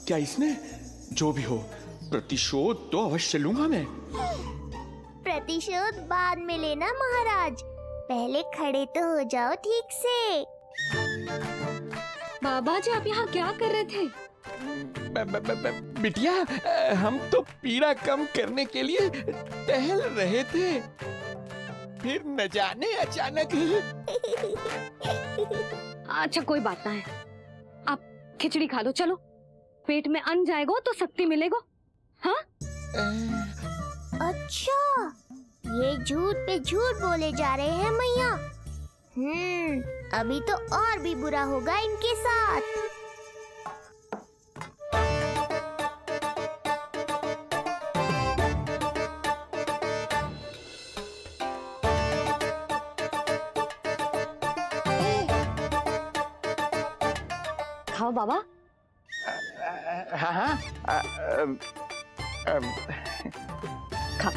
क्या इसने? जो भी हो, प्रतिशोध तो अवश्य लूंगा मैं। प्रतिशोध बाद में लेना महाराज, पहले खड़े तो हो जाओ ठीक से। बाबा जी, आप यहाँ क्या कर रहे थे? बिटिया, हम तो पीड़ा कम करने के लिए टहल रहे थे, फिर न जाने अचानक। अच्छा कोई बात ना है, आप खिचड़ी खा लो। चलो, पेट में अन्न जाएगा तो शक्ति मिलेगा। हाँ? अच्छा, ये झूठ पे झूठ बोले जा रहे हैं मैया। अभी तो और भी बुरा होगा इनके साथ। खाओ बाबा। हाँ, खा।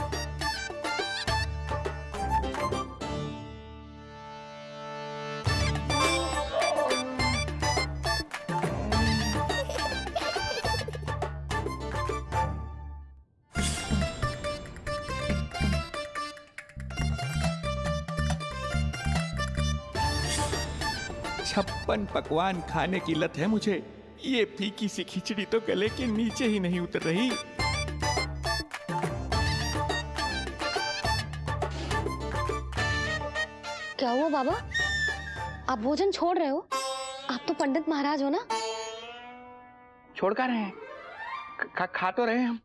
छप्पन पकवान खाने की लत है मुझे। ये फीकी सी खिचड़ी तो गले के नीचे ही नहीं उतर रही। क्या हुआ बाबा, आप भोजन छोड़ रहे हो? आप तो पंडित महाराज हो ना। छोड़ कर रहे हैं, खा तो रहे हम।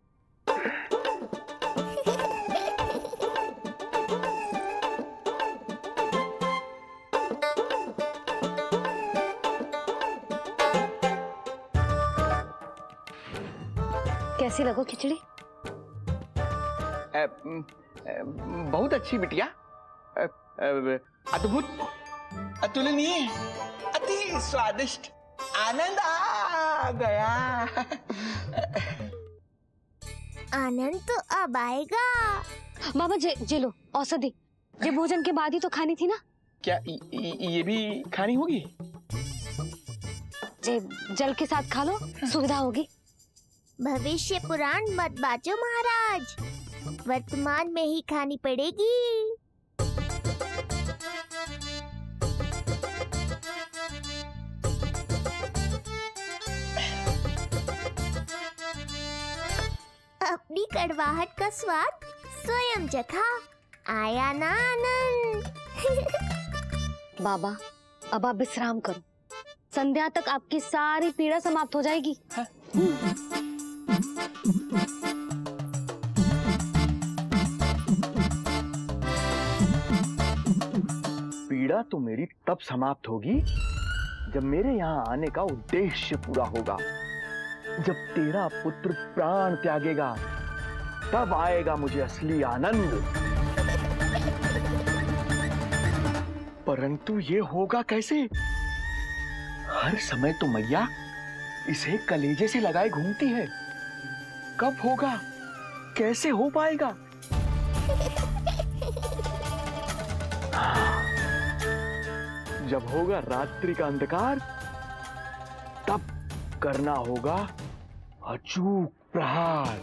कैसी लगो खिचड़ी? बहुत अच्छी बिटिया, अद्भुत, अतुलनीय, अति स्वादिष्ट, आनंद आ गया। आनंद तो अब आएगा। बाबा जे लो औषधि, ये भोजन के बाद ही तो खानी थी ना। क्या ये भी खानी होगी? जे जल के साथ खा लो, सुविधा होगी। भविष्य पुराण मत बाजो महाराज, वर्तमान में ही खानी पड़ेगी। अपनी कड़वाहट का स्वाद स्वयं चखा, आया ना आनंद। बाबा, अब आप विश्राम करो, संध्या तक आपकी सारी पीड़ा समाप्त हो जाएगी। पीड़ा तो मेरी तब समाप्त होगी जब मेरे यहाँ आने का उद्देश्य पूरा होगा। जब तेरा पुत्र प्राण त्यागेगा, तब आएगा मुझे असली आनंद। परंतु ये होगा कैसे? हर समय तो मैया इसे कलेजे से लगाए घूमती है। कब होगा, कैसे हो पाएगा? जब होगा रात्रि का अंधकार, तब करना होगा अचूक प्रहार।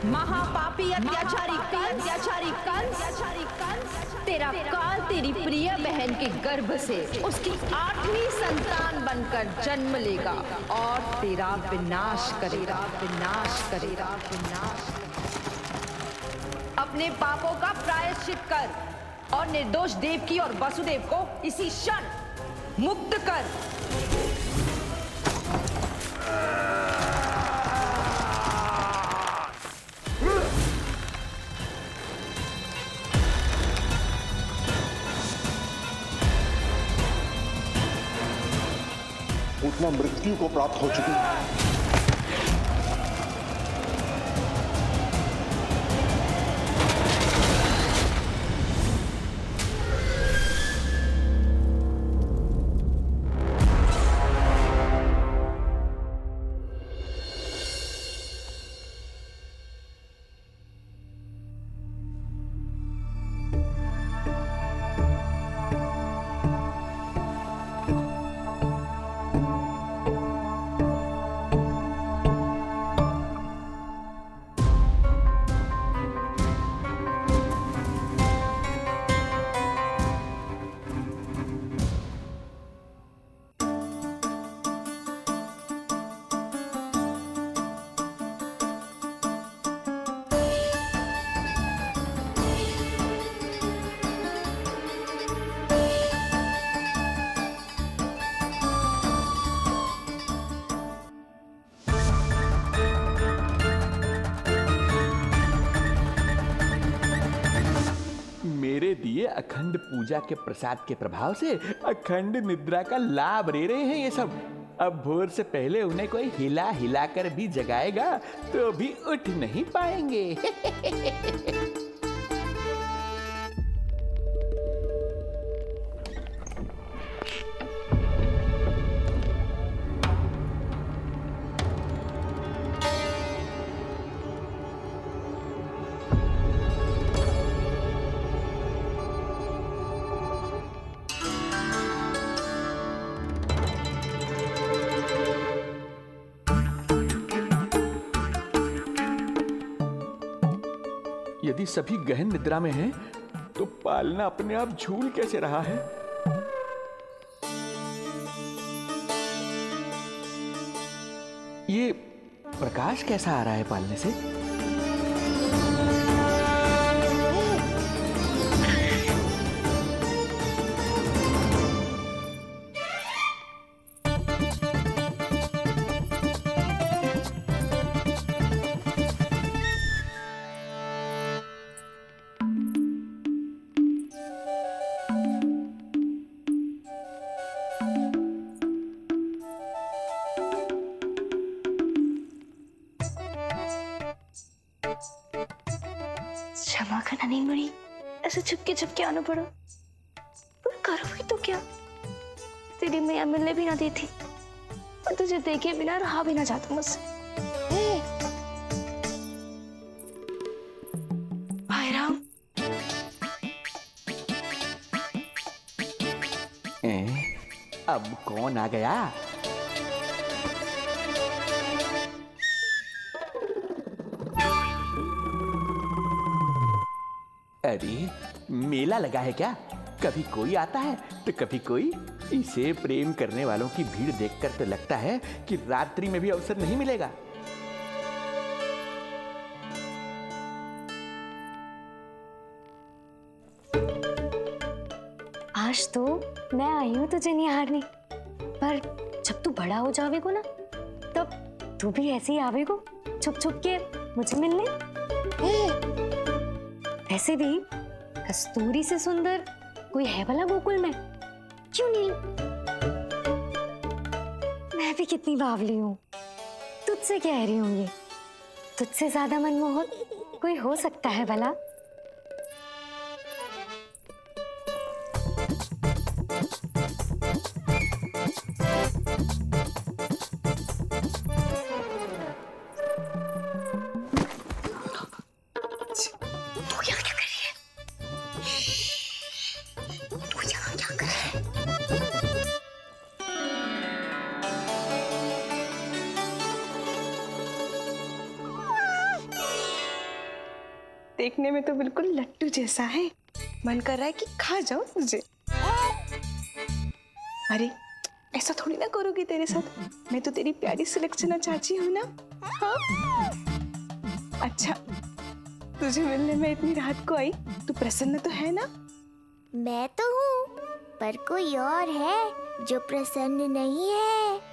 महापापी अत्याचारी कंस, तेरा काल तेरी प्रिय बहन के गर्भ से उसकी 8वीं संतान बनकर जन्म लेगा और तेरा विनाश करेगा। अपने पापों का प्रायश्चित कर और निर्दोष देवकी और वसुदेव को इसी क्षण मुक्त कर। घटना मृत्यु को प्राप्त हो चुकी है। मेरे दिए अखंड पूजा के प्रसाद के प्रभाव से अखंड निद्रा का लाभ ले रहे हैं ये सब। अब भोर से पहले उन्हें कोई हिला हिलाकर भी जगाएगा तो भी उठ नहीं पाएंगे। यदि सभी गहन निद्रा में हैं, तो पालना अपने आप झूल कैसे रहा है? ये प्रकाश कैसा आ रहा है पालने से? क्षमा करना नहीं मरी, ऐसे छुपके आना पड़ा। पर करोगी तो क्या? तेरी मैया मिलने भी ना देती और तुझे देखे बिना रहा भी ना जाता मुझसे। भाई राम, अब कौन आ गया? अरे मेला लगा है क्या? कभी कोई आता है तो कभी कोई। इसे प्रेम करने वालों की भीड़ देखकर तो लगता है कि रात्रि में भी अवसर नहीं मिलेगा। आज तो मैं आई हूँ तुझे निहारने, पर जब तू बड़ा हो जावेगो ना, तब तू भी ऐसे ही आवेगो छुप छुप के मुझे मिलने। वैसे भी कस्तूरी से सुंदर कोई है भला गोकुल में? क्यों नहीं? मैं भी कितनी बावली हूँ, तुझसे कह रही हूँ ये। तुझसे ज्यादा मनमोहक कोई हो सकता है भला? देखने में तो बिल्कुल लट्टू जैसा है, मन कर रहा है कि खा जाओ तुझे। अरे ऐसा थोड़ी ना करोगी तेरे साथ, मैं तो तेरी प्यारी सुलक्षणा चाची हूँ ना। हाँ? अच्छा, तुझे मिलने में इतनी रात को आई, तू प्रसन्न तो है ना? मैं तो हूँ, पर कोई और है जो प्रसन्न नहीं है।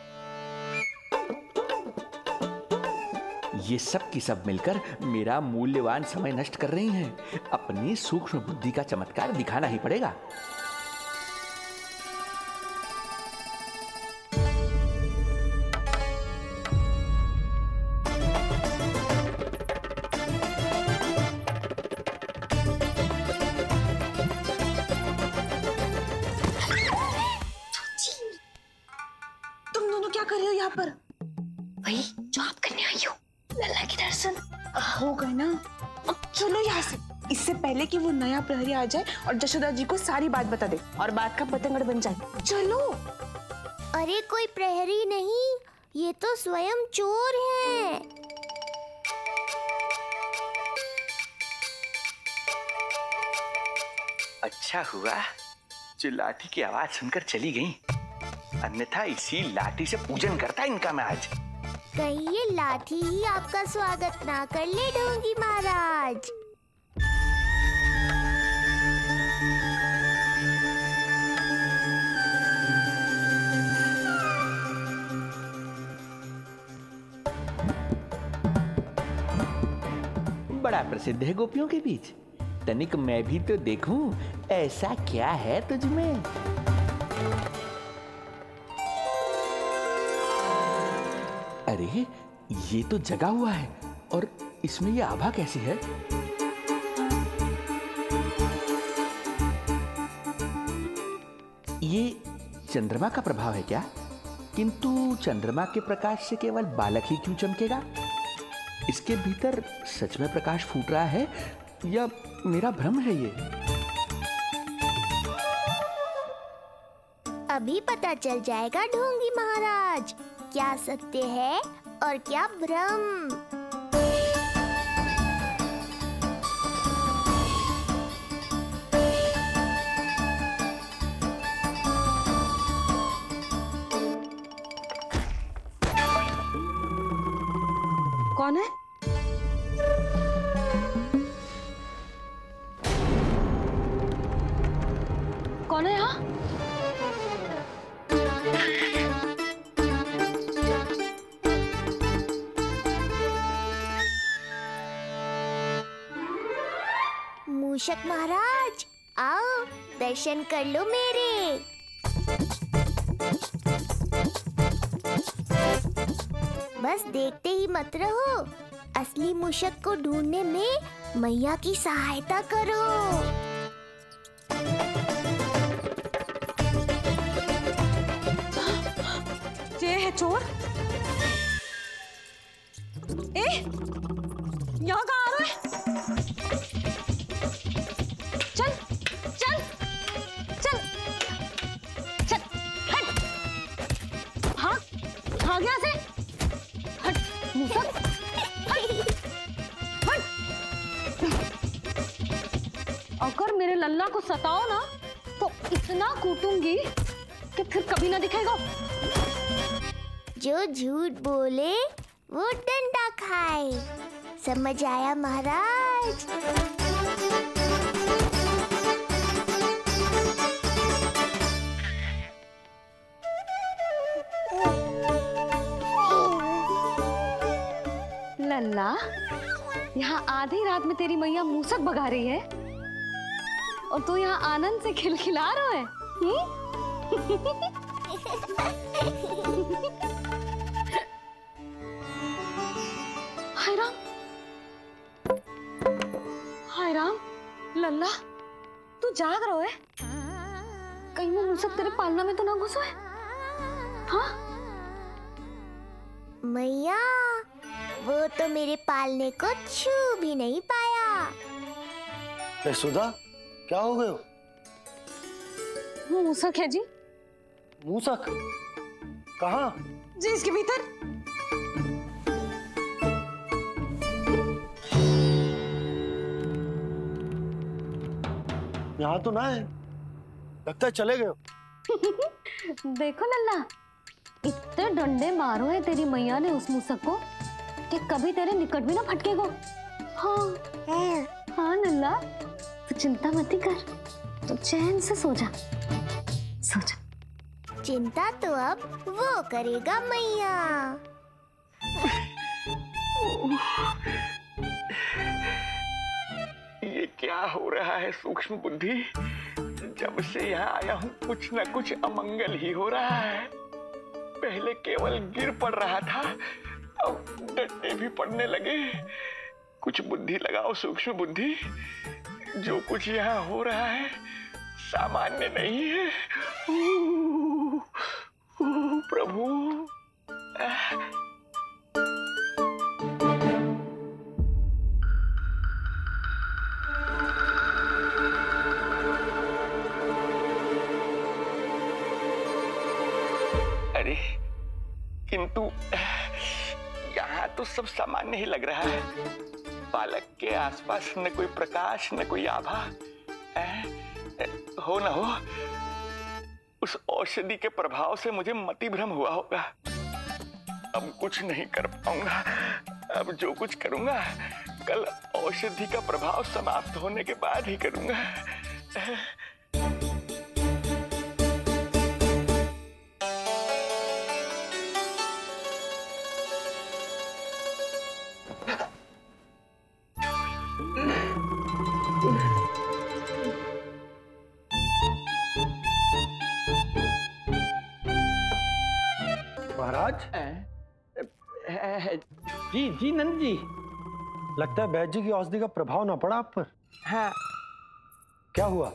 ये सब की सब मिलकर मेरा मूल्यवान समय नष्ट कर रही हैं। अपनी सूक्ष्म बुद्धि का चमत्कार दिखाना ही पड़ेगा। हो गए ना, अब चलो यहाँ से, इससे पहले कि वो नया प्रहरी आ जाए और जशोदा जी को सारी बात बता दे और बात का पतंगड़ बन जाए। चलो। अरे कोई प्रहरी नहीं, ये तो स्वयं चोर है। अच्छा हुआ जो लाठी की आवाज सुनकर चली गई, अन्यथा इसी लाठी से पूजन करता इनका मैं आज। कहीं ये लाठी ही आपका स्वागत ना कर ले ढोंगी महाराज। बड़ा प्रसिद्ध है गोपियों के बीच, तनिक मैं भी तो देखूं ऐसा क्या है तुझमें। अरे ये तो जगा हुआ है, और इसमें ये आभा कैसी है? ये चंद्रमा का प्रभाव है क्या? किंतु चंद्रमा के प्रकाश से केवल बालक ही क्यों चमकेगा? इसके भीतर सच में प्रकाश फूट रहा है या मेरा भ्रम है ये? अभी पता चल जाएगा ढोंगी महाराज, क्या सत्य है और क्या भ्रम। कौन है? कौन है यहाँ? मूषक महाराज आओ, दर्शन कर लो मेरे। बस देखते ही मत रहो, असली मूषक को ढूंढने में मैया की सहायता करो। ये है चोर। यहाँ कहाँ आ रहा है? चल चल चल चल, हट, भाग भाग यहाँ से, हट मूसक, हट हट। अगर मेरे लल्ला को सताओ ना तो इतना कूटूंगी कि फिर कभी ना दिखेगा। जो झूठ बोले वो डंडा खाए, समझ आया महाराज? लल्ला, यहाँ आधी रात में तेरी मैया मूसक भगा रही है और तू यहाँ आनंद से खिलखिला रहा है। हाय राम, हाय राम, लल्ला तू जाग रहा है? कहीं वो मूसक तेरे पालना में तो ना घुसा है? हाँ मैया, वो तो मेरे पालने को छू भी नहीं पाया। सुधा, क्या हो गए? वो मूसक है जी। मूसक? कहाँ? जी इसके भीतर। यहाँ तो ना है, लगता है चले गए। देखो लल्ला, इतने डंडे मारो है तेरी मैया ने उस मूसक को कि कभी तेरे निकट भी ना फटकेगा। हाँ हाँ लल्ला, तू चिंता मत कर, तू चैन से सो जा, सो जा। चिंता तो अब वो करेगा मैया। ये क्या हो रहा है सूक्ष्म बुद्धि? जब से यहाँ आया हूँ कुछ न कुछ अमंगल ही हो रहा है। पहले केवल गिर पड़ रहा था, अब डंडे भी पड़ने लगे। कुछ बुद्धि लगाओ सूक्ष्म बुद्धि, जो कुछ यहाँ हो रहा है सामान्य नहीं है। प्रभु, अरे किंतु यहाँ तो सब सामान्य ही लग रहा है। बालक के आसपास न कोई प्रकाश न कोई आभा। हो न हो उस औषधि के प्रभाव से मुझे मति भ्रम हुआ होगा। अब कुछ नहीं कर पाऊंगा। अब जो कुछ करूंगा कल औषधि का प्रभाव समाप्त होने के बाद ही करूंगा। महाराज जी जी नंद जी। लगता है बैद जी की औषधि का प्रभाव ना पड़ा आप पर। हाँ। क्या हुआ?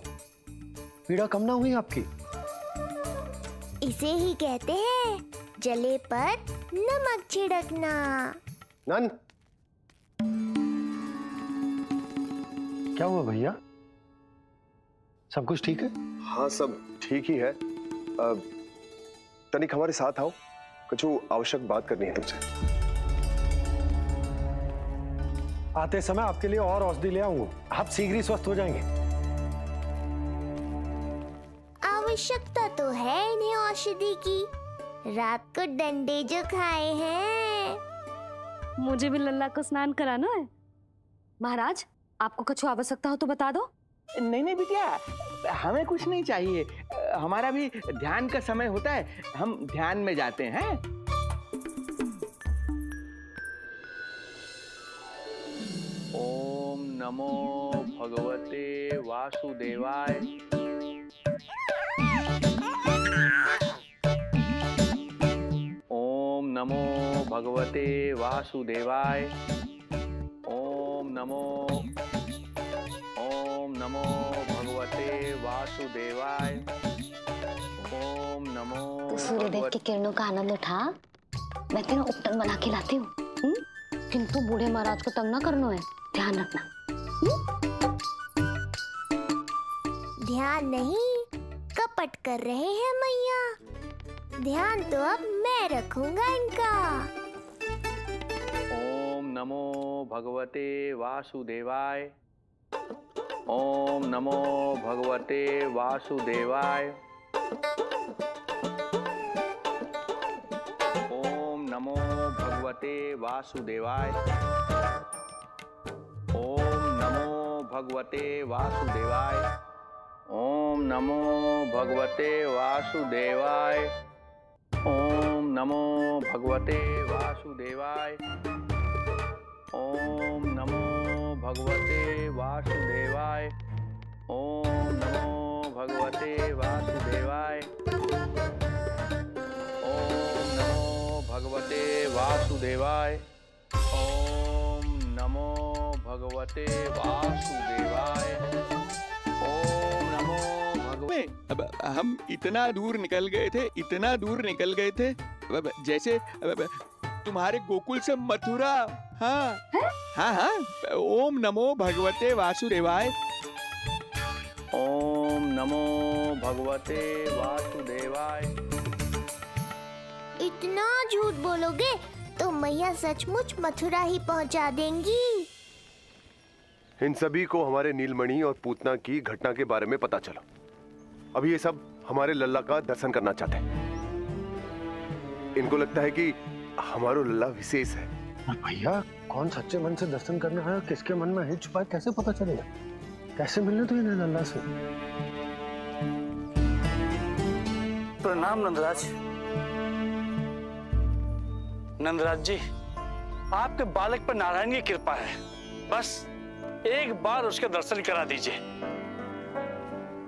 पीड़ा कम ना हुई आपकी? इसे ही कहते हैं जले पर नमक छिड़कना। नंद, क्या हुआ भैया? सब कुछ ठीक है? हाँ सब ठीक ही है। तनिक हमारे साथ आओ, कुछ आवश्यक बात करनी है तुमसे। आते समय आपके लिए और औषधि ले आऊंगा, आप शीघ्र ही स्वस्थ हो जाएंगे। आवश्यकता तो है इन्हें औषधि की। रात को डंडे जो खाए हैं। मुझे भी लल्ला को स्नान कराना है। महाराज, आपको कुछ आवश्यकता हो तो बता दो। नहीं नहीं बिटिया, हमें कुछ नहीं चाहिए। हमारा भी ध्यान का समय होता है, हम ध्यान में जाते हैं। ओम नमो भगवते वासुदेवाय। ओम नमो भगवते वासुदेवाय। ओम नमो भगवते वासुदेवाय। ओम नमो। तो सूर्यदेव की किरणों का आनंद उठा। मैं तेरा उपटन बना के लाती हूँ। किंतु बूढ़े महाराज को तंग ना करना है, ध्यान रखना। ध्यान नहीं, कपट कर रहे हैं मैया। ध्यान तो अब मैं रखूंगा इनका। ओम नमो भगवते वासुदेवाय। ओम नमो भगवते वासुदेवाय। ओम नमो भगवते वासुदेवाय। ओम नमो भगवते वासुदेवाय। ओम नमो भगवते वासुदेवाय। ओम नमो भगवते वासुदेवाय। ओम नमो भगवते वासुदेवाय। ओम नमो भगवते वासुदेवाय। ओम नमो भगवते वासुदेवाय। ओम नमो भगवते वासुदेवाय। ओम नमो भगवते। अब हम इतना दूर निकल गए थे, जैसे तुम्हारे गोकुल से मथुरा। हाँ हाँ हाँ। ओम नमो भगवते वासुदेवाय। ओम नमो भगवते वासुदेवाय। इतना झूठ बोलोगे तो मैया सचमुच मथुरा ही पहुंचा देंगी। इन सभी को हमारे नीलमणि और पूतना की घटना के बारे में पता चला। अभी ये सब हमारे लल्ला का दर्शन करना चाहते हैं। इनको लगता है कि हमारा लल्ला विशेष है। भैया, कौन सच्चे मन से दर्शन करना है, किसके मन में हित छुपा है, कैसे पता चलेगा? कैसे मिलने तो इन्हें लल्ला से? प्रणाम नंदराज। नंदराज जी, आपके बालक पर नारायण की कृपा है। बस एक बार उसके दर्शन करा दीजिए।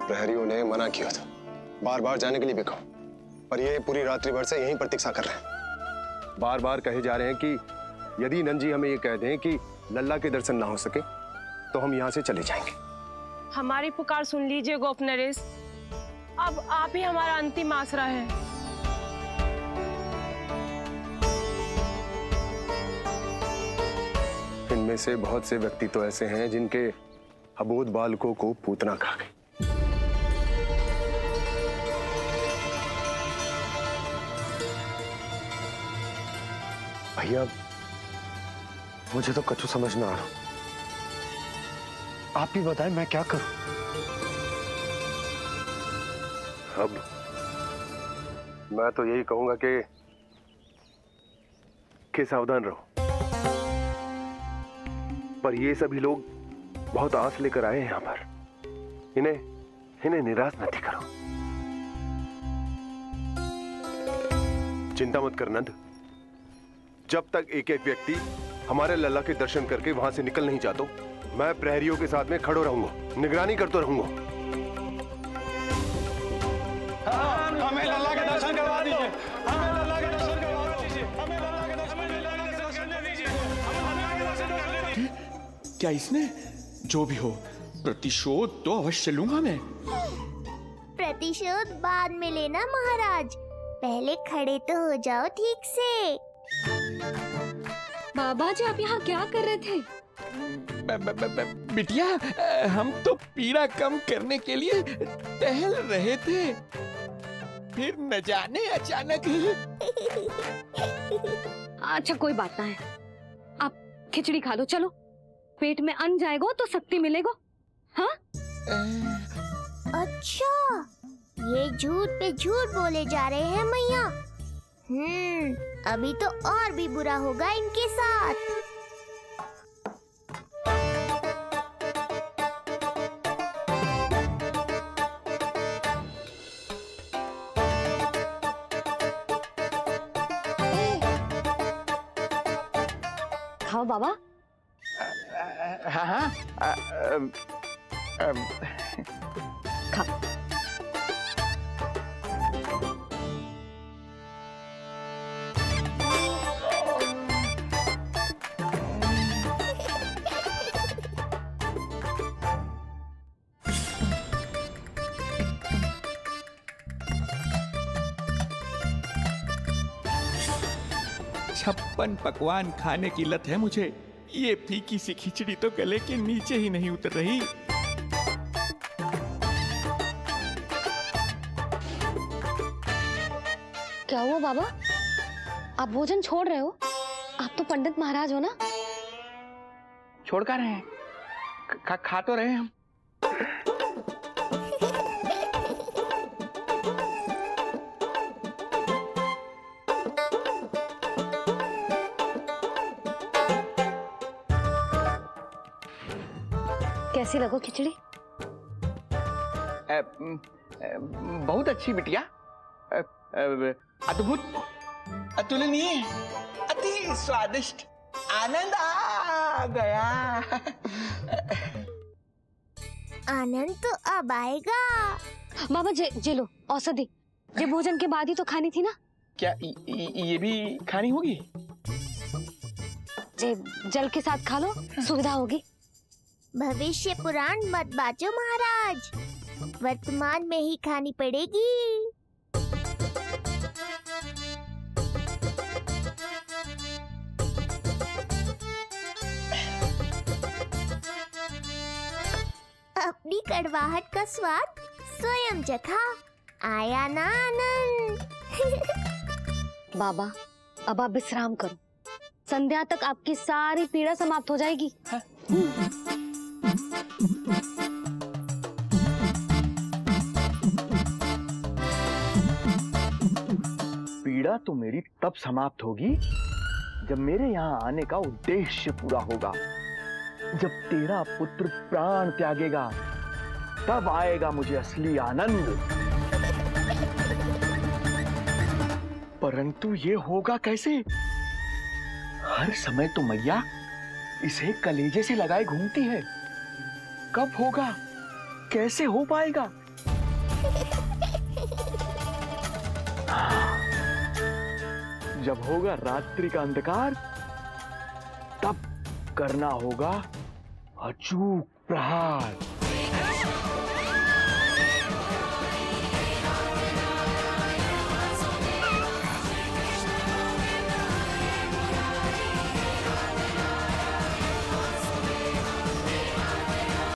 प्रहरियों ने मना किया था, बार बार जाने के लिए भी कहा, पर ये पूरी रात्रि भर से यहीं प्रतीक्षा कर रहे हैं। बार बार कहे जा रहे हैं कि यदि नंद जी हमें ये कह दें कि लल्ला के दर्शन ना हो सके तो हम यहाँ से चले जाएंगे। हमारी पुकार सुन लीजिए गोप नरेश, अब आप ही हमारा अंतिम आसरा है। इनमें से बहुत से व्यक्ति तो ऐसे हैं जिनके अबोध बालकों को पूतना खा गई। भैया मुझे तो कछु समझ ना आ रहा। आप ही बताएं मैं क्या करूं? अब मैं तो यही कहूंगा कि सावधान रहो। पर ये सभी लोग बहुत आस लेकर आए हैं यहाँ पर। इन्हें निराश मत करो। चिंता मत कर नंद। जब तक एक एक व्यक्ति हमारे लल्ला के दर्शन करके वहां से निकल नहीं जाता, मैं प्रहरियों के साथ में खड़ो रहूंगा, निगरानी करता रहूंगा। हमें लल्ला के दर्शन करवा दीजिए, हमें लल्ला के दर्शन करवा दीजिए, हमें लल्ला के दर्शन करने दीजिए, हमें दर्शन करने दीजिए। क्या इसने जो भी हो प्रतिशोध तो अवश्य लूंगा मैं। प्रतिशोध बाद में लेना महाराज, पहले खड़े तो हो जाओ ठीक से। बाबा जी आप यहाँ क्या कर रहे थे? बिटिया हम तो पीड़ा कम करने के लिए टहल रहे थे, फिर न जाने अचानक अच्छा कोई बात ना है, आप खिचड़ी खा लो। चलो पेट में अन्न जाएगा तो शक्ति मिलेगा। हाँ अच्छा ये झूठ पे झूठ बोले जा रहे हैं मैया। अभी तो और भी बुरा होगा इनके साथ। खाओ बाबा। हाँ खा। छप्पन पकवान खाने की लत है मुझे, ये फीकी सी खिचड़ी तो गले के नीचे ही नहीं उतर रही। क्या हुआ बाबा, आप भोजन छोड़ रहे हो? आप तो पंडित महाराज हो ना। छोड़ कर रहे हैं, खा तो रहे हैं हम। कैसी लगो खिचड़ी? बहुत अच्छी बिटिया, अद्भुत, अतुलनीय, अति स्वादिष्ट, आनंद आ गया। आनंद तो अब आएगा। बाबा जे लो औषधि, ये भोजन के बाद ही तो खानी थी ना। क्या ये भी खानी होगी? जे जल के साथ खा लो, सुविधा होगी। भविष्य पुराण मत बाचो महाराज, वर्तमान में ही खानी पड़ेगी। अपनी कड़वाहट का स्वाद स्वयं चखा, आया ना आनंद। बाबा अब आप विश्राम करो, संध्या तक आपकी सारी पीड़ा समाप्त हो जाएगी। पीड़ा तो मेरी तब समाप्त होगी जब मेरे यहाँ आने का उद्देश्य पूरा होगा। जब तेरा पुत्र प्राण त्यागेगा तब आएगा मुझे असली आनंद। परंतु ये होगा कैसे? हर समय तो मैया इसे कलेजे से लगाए घूमती है। कब होगा, कैसे हो पाएगा? जब होगा रात्रि का अंधकार, तब करना होगा अचूक प्रहार।